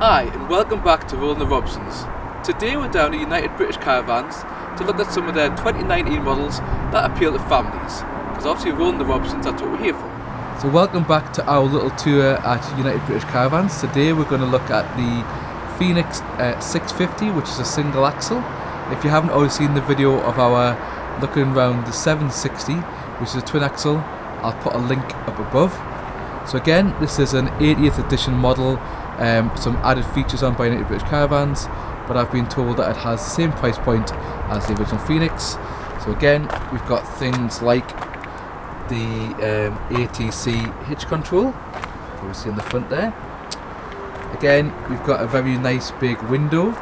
Hi, and welcome back to Rolling the Robsons. Today we're down at United British Caravans to look at some of their 2019 models that appeal to families, because obviously Rolling the Robsons, that's what we're here for. So welcome back to our little tour at United British Caravans. Today we're going to look at the Phoenix 650, which is a single axle. If you haven't already seen the video of our looking around the 760, which is a twin axle, I'll put a link up above. So again, this is an 80th edition model, some added features on by United British Caravans, but I've been told that it has the same price point as the original Phoenix. So again, we've got things like the ATC hitch control, so we see in the front there. Again, we've got a very nice big window.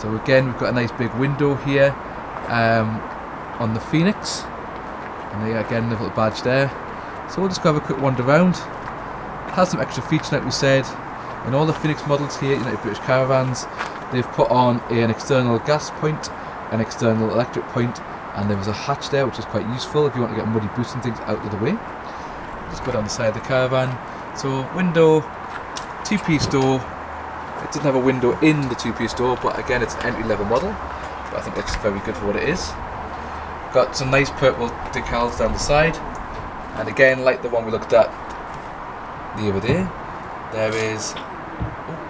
So again, we've got a nice big window here on the Phoenix. And there again, the little badge there. So we'll just go have a quick wander around. It has some extra features, like we said. In all the Phoenix models here, United British Caravans, they've put on an external gas point, an external electric point, and there is a hatch there, which is quite useful if you want to get muddy boots and things out of the way. Just go down the side of the Caravan. So window, two-piece door. It doesn't have a window in the two-piece door, but again, it's an entry-level model. But I think that's very good for what it is. Got some nice purple decals down the side, and again, like the one we looked at the other day, there is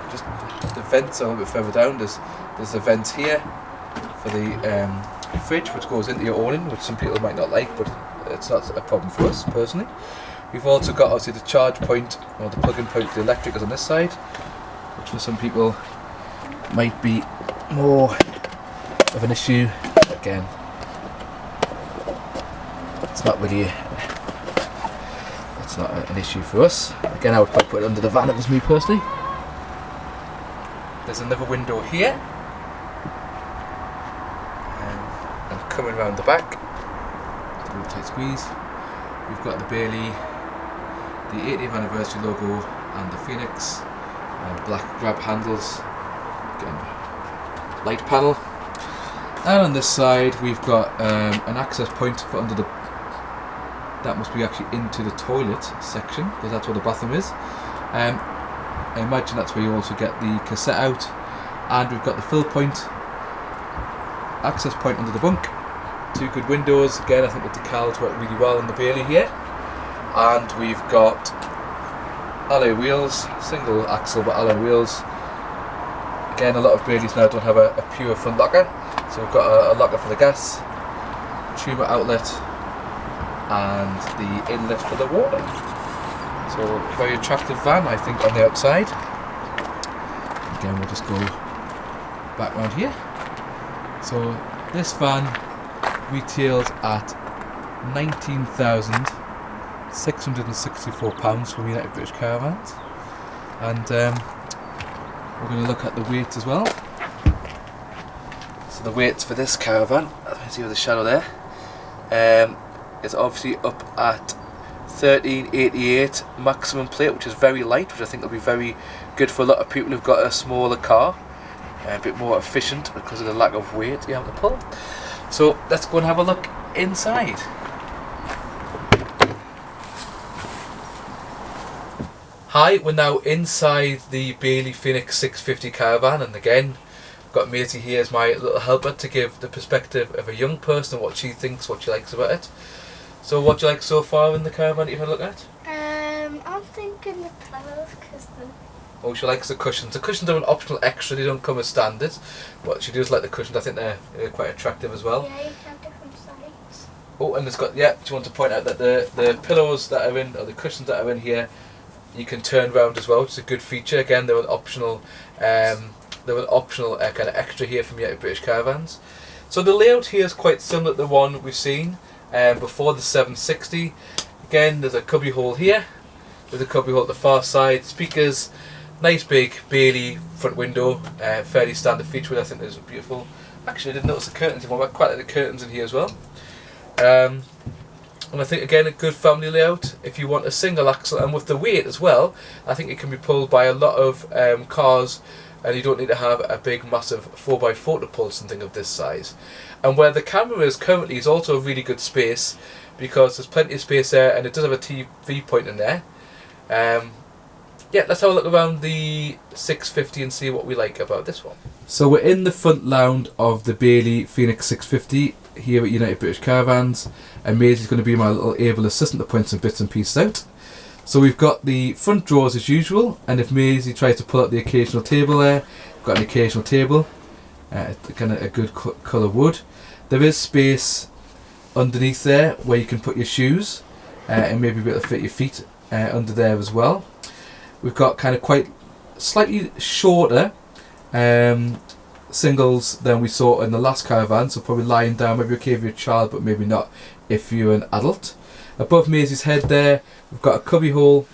just the vents are a little bit further down. There's the vents here for the fridge, which goes into your awning, which some people might not like, but it's not a problem for us personally. We've also got obviously the charge point, or the plug-in point for the electric is on this side, which for some people might be more of an issue. Again, it's not really, it's not an issue for us. Again, I would probably put it under the van if it was me personally. There's another window here, and coming around the back, the real tight squeeze, we've got the Bailey, the 80th anniversary logo, and the Phoenix, black grab handles, again, light panel. And on this side we've got an access point for under the, that must be actually into the toilet section, because that's where the bathroom is. I imagine that's where you also get the cassette out. And we've got the fill point, access point under the bunk, two good windows. Again, I think the decals work really well on the Bailey here. And we've got alloy wheels, single axle but alloy wheels. Again, a lot of Baileys now don't have a pure front locker, so we've got a locker for the gas, tuber outlet, and the inlet for the water. So very attractive van, I think, on the outside. Again, we'll just go back around here. So this van retails at £19,664 from United British Caravans, and we're going to look at the weight as well. So the weights for this caravan, as you can see with the shadow there, is obviously up at 1388 maximum plate, which is very light, which I think will be very good for a lot of people who've got a smaller car, a bit more efficient because of the lack of weight you have to pull. So let's go and have a look inside. Hi, we're now inside the Bailey Phoenix 650 Caravan, and again, I've got Maisie here as my little helper to give the perspective of a young person, what she thinks, what she likes about it. So what do you like so far in the Caravan that you've had a look at? I'm thinking the pillows, because the... Oh, she likes the cushions. The cushions are an optional extra, they don't come as standard, but she does like the cushions. I think they're quite attractive as well. Yeah, you have different sides. Oh, and it's got, yeah, do you want to point out that the pillows that are in, or the cushions that are in here, you can turn round as well, which is a good feature. Again, they're an optional, kind of extra here from United British Caravans. So the layout here is quite similar to the one we've seen before the 760. Again, there's a cubby hole here, with a cubby hole at the far side, speakers, nice big Bailey front window, fairly standard feature, which I think is beautiful. Actually, I didn't notice the curtains in one, but I quite like the curtains in here as well. And I think again a good family layout if you want a single axle, and with the weight as well, I think it can be pulled by a lot of cars, and you don't need to have a big massive 4x4 to pull something of this size. And where the camera is currently is also a really good space, because there's plenty of space there, and it does have a TV point in there. yeah, let's have a look around the 650 and see what we like about this one. So we're in the front lounge of the Bailey Phoenix 650 here at United British Caravans, and Maisie's going to be my little able assistant to point some bits and pieces out. So we've got the front drawers as usual, and if Maisie tries to pull out the occasional table there, we've got an occasional table, kind of a good colour wood. There is space underneath there where you can put your shoes and maybe be able to fit your feet under there as well. We've got kind of quite slightly shorter singles than we saw in the last caravan, so probably lying down, maybe okay if you're a child, but maybe not if you're an adult. Above Maisie's head there, we've got a cubby hole,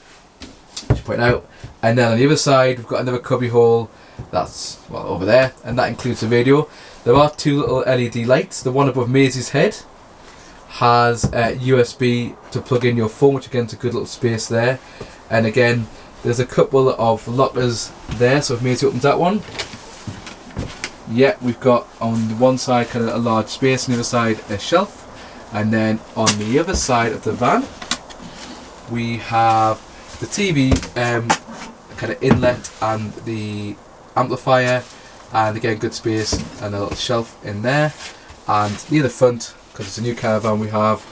which point out, and then on the other side we've got another cubby hole that's over there, and that includes the radio. There are two little LED lights. The one above Maisie's head has USB to plug in your phone, which again is a good little space there, and again there's a couple of lockers there, so if Maisie opens that one, yeah, we've got on the one side kind of a large space, on the other side a shelf, and then on the other side of the van we have the TV kind of inlet and the amplifier, and again good space and a little shelf in there. And near the front, because it's a new caravan, we have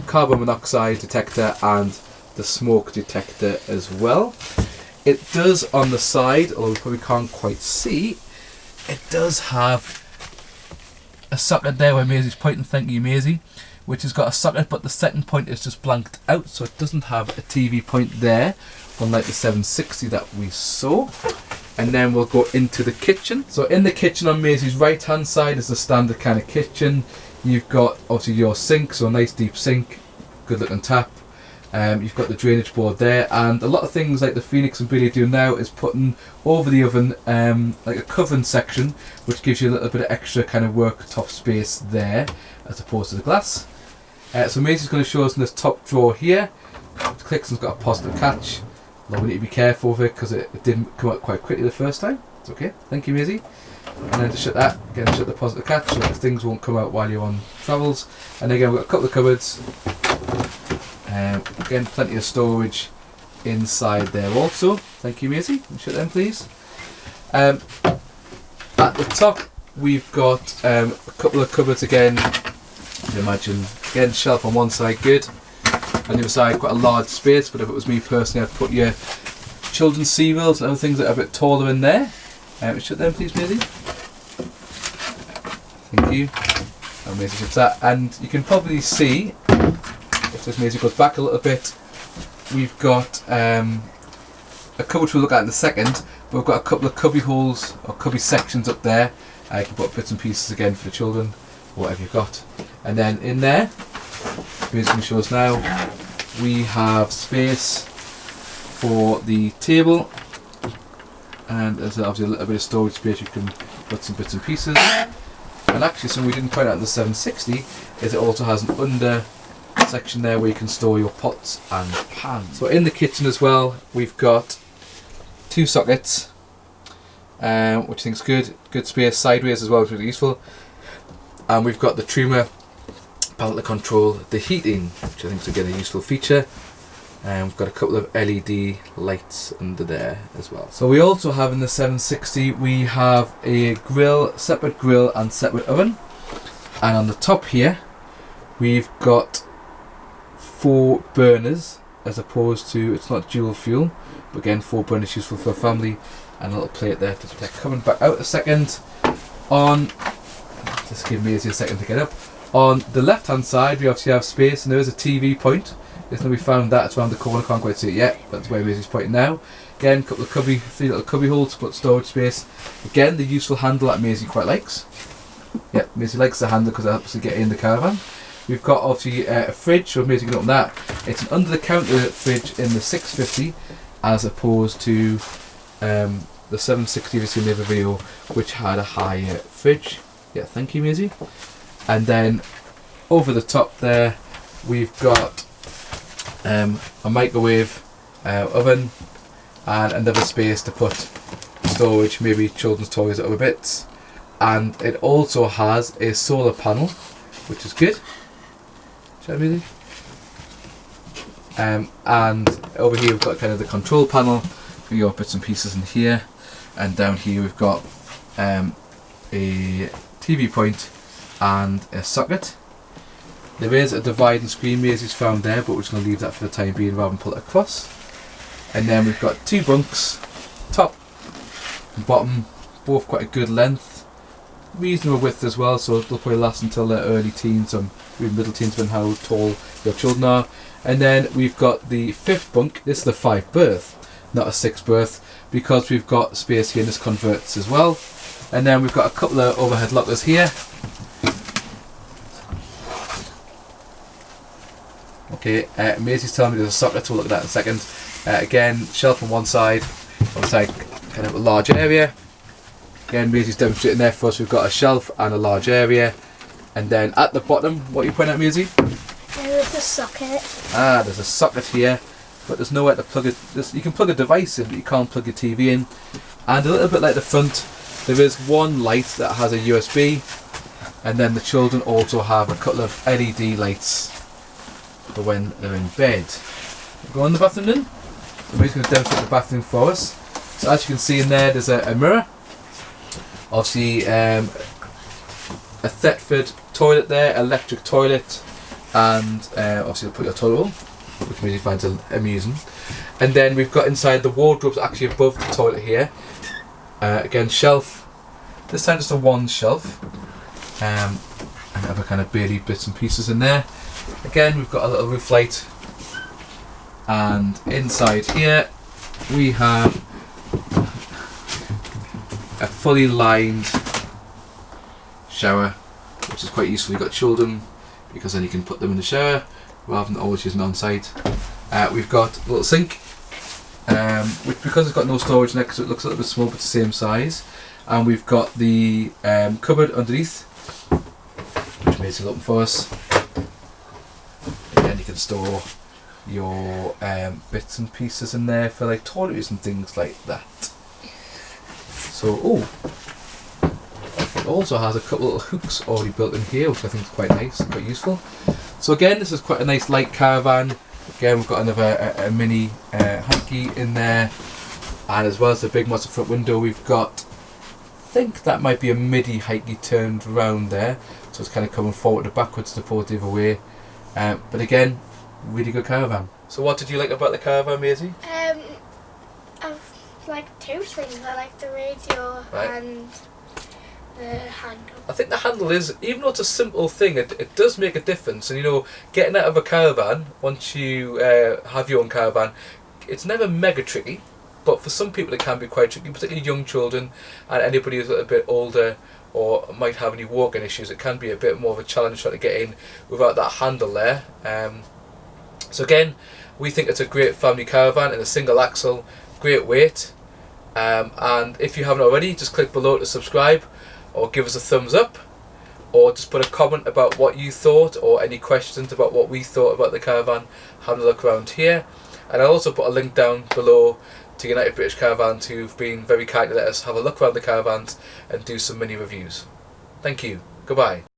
carbon monoxide detector and the smoke detector as well. It does on the side, although we probably can't quite see, it does have a socket there where Maisie's pointing, thank you Maisie, which has got a socket, but the second point is just blanked out, so it doesn't have a TV point there, unlike the 760 that we saw. And then we'll go into the kitchen. So in the kitchen on Maisie's right hand side is the standard kind of kitchen. You've got obviously your sink, so a nice deep sink, good looking tap. You've got the drainage board there, and a lot of things like the Phoenix and Bailey do now is putting over the oven like a covering section, which gives you a little bit of extra kind of worktop space there as opposed to the glass. So Maisie's going to show us in this top drawer here. It clicks and it's got a positive catch. Although we need to be careful with it because it didn't come out quite quickly the first time. It's okay, thank you Maisie. And then to shut that, again shut the positive catch so that things won't come out while you're on travels. And again we've got a couple of cupboards. Again plenty of storage inside there also. Thank you Maisie. Shut them please. At the top we've got a couple of cupboards again. You can imagine, again shelf on one side good. On the other side quite a large space, but if it was me personally I'd put your children's cereals and other things that are a bit taller in there. Shut them please Maisie. Thank you. And Maisie shuts that, and you can probably see, if this Maisie goes back a little bit, we've got a cupboard which we'll look at in a second, but we've got a couple of cubby holes or cubby sections up there. You can put bits and pieces again for the children, whatever you've got. And then in there, Maisie's going to show us now, we have space for the table, and there's obviously a little bit of storage space you can put some bits and pieces. And actually something we didn't point out in the 760 is it also has an under section there where you can store your pots and pans. So in the kitchen as well we've got two sockets, which I think is good space sideways as well, which is really useful. And we've got the trimmer panel to control the heating, which I think is again a useful feature. And we've got a couple of LED lights under there as well. So we also have in the 760, we have a separate grill and separate oven. And on the top here, we've got 4 burners, as opposed to, it's not dual fuel, but again 4 burners useful for a family, and a little plate there to protect. Coming back out a second, just give Maisie a second to get up. On the left hand side we obviously have space, and there is a TV point. Just now we found that, it's around the corner, can't quite see it yet, but that's where Maisie's pointing now. Again, a couple of 3 little cubby holes to put storage space. Again, the useful handle that Maisie quite likes. Yeah, Maisie likes the handle because it helps to get in the caravan. We've got obviously a fridge, so Maisie can open that. It's an under the counter fridge in the 650 as opposed to the 760 we've seen in the other video, which had a higher fridge. Yeah, thank you Maisie. And then over the top there we've got a microwave, oven, and another space to put storage, maybe children's toys or other bits. And it also has a solar panel, which is good. Shall I Maisie? And over here we've got kind of the control panel, for your bits and pieces in here. And down here we've got a TV point and a socket. There is a dividing screen Maisie's found there, but we're just going to leave that for the time being rather than pull it across. And then we've got 2 bunks, top and bottom, both quite a good length, reasonable width as well, so they'll probably last until the early teens, or even middle teens, depending how tall your children are. And then we've got the 5th bunk. This is a 5 berth, not a 6 berth, because we've got space here and this converts as well. And then we've got a couple of overhead lockers here. Okay, Maisie's telling me there's a socket, so we'll look at that in a second. Again, shelf on one side kind of a large area. Again, Maisie's demonstrating there for us. We've got a shelf and a large area. And then at the bottom, what are you pointing at, Maisie? There's a socket. There's a socket here, but there's nowhere to plug it. You can plug a device in, but you can't plug your TV in. And a little bit like the front, there is one light that has a USB, and then the children also have a couple of LED lights for when they're in bed. We'll go in the bathroom then. So Maisie's going to demonstrate the bathroom for us. So as you can see in there's a mirror. Obviously a Thetford toilet there, electric toilet, and obviously you'll put your toilet roll, which Maisie finds amusing. And then we've got inside the wardrobes actually above the toilet here. Again, shelf. This time just a one shelf. And other kind of Bailey bits and pieces in there. Again, we've got a little roof light. And inside here we have a fully lined shower, which is quite useful. You've got children, because then you can put them in the shower rather than always using on site. We've got a little sink, which because it's got no storage next to it, looks a little bit small but the same size. And we've got the cupboard underneath, which makes it open for us. Again, you can store your bits and pieces in there for like toiletries and things like that. So, it also has a couple of little hooks already built in here, which I think is quite nice and quite useful. So again, this is quite a nice light caravan. Again, we've got another a mini hanky in there, and as well as the big massive front window, we've got, I think that might be a midi hanky turned around there, so it's kind of coming forward and backwards to pull it the other way. But again, really good caravan. So what did you like about the caravan, Maisie? I've liked 2 things. I like the radio and the handle. I think the handle is, even though it's a simple thing, it does make a difference. And you know, getting out of a caravan, once you have your own caravan, it's never mega tricky, but for some people it can be quite tricky, particularly young children and anybody who's a little bit older or might have any walking issues. It can be a bit more of a challenge trying to get in without that handle there. So again, we think it's a great family caravan in a single axle, great weight. And if you haven't already, just click below to subscribe, or give us a thumbs up, or just put a comment about what you thought, or any questions about what we thought about the caravan. Have a look around here, and I'll also put a link down below to United British Caravans, who've been very kind to let us have a look around the caravans and do some mini reviews. Thank you. Goodbye.